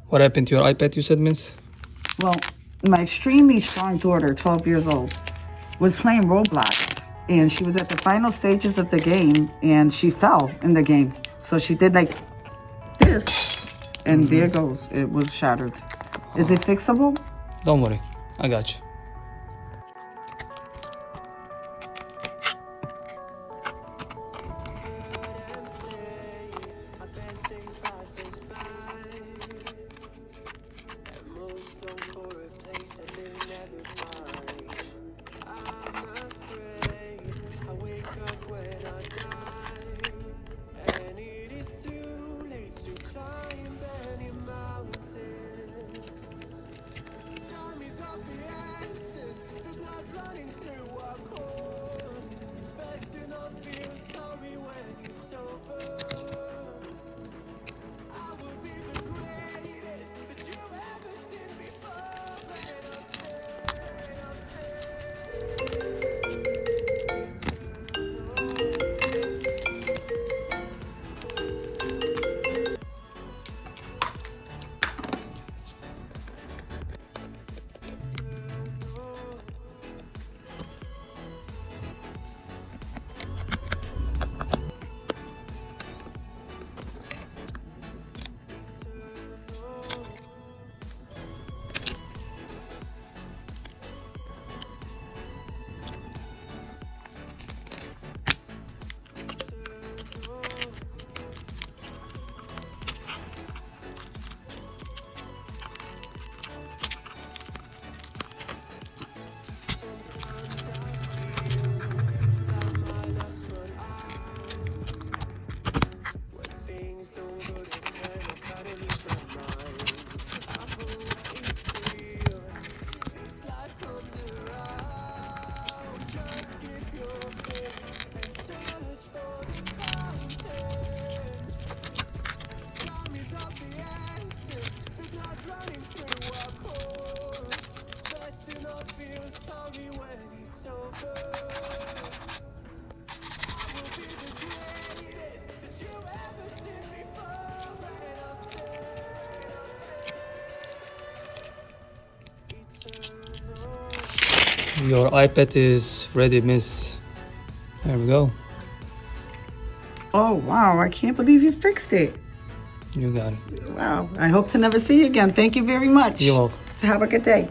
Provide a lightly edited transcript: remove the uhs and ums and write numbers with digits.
What happened to your iPad, you said, miss? Well, my extremely strong daughter, 12 years old, was playing Roblox, and she was at the final stages of the game, and she fell in the game. So she did like this, and there goes. It was shattered. Is it fixable? Don't worry, I got you. Your iPad is ready, miss. There we go. Oh, wow. I can't believe you fixed it. You got it. Wow. I hope to never see you again. Thank you very much. You're welcome. Have a good day.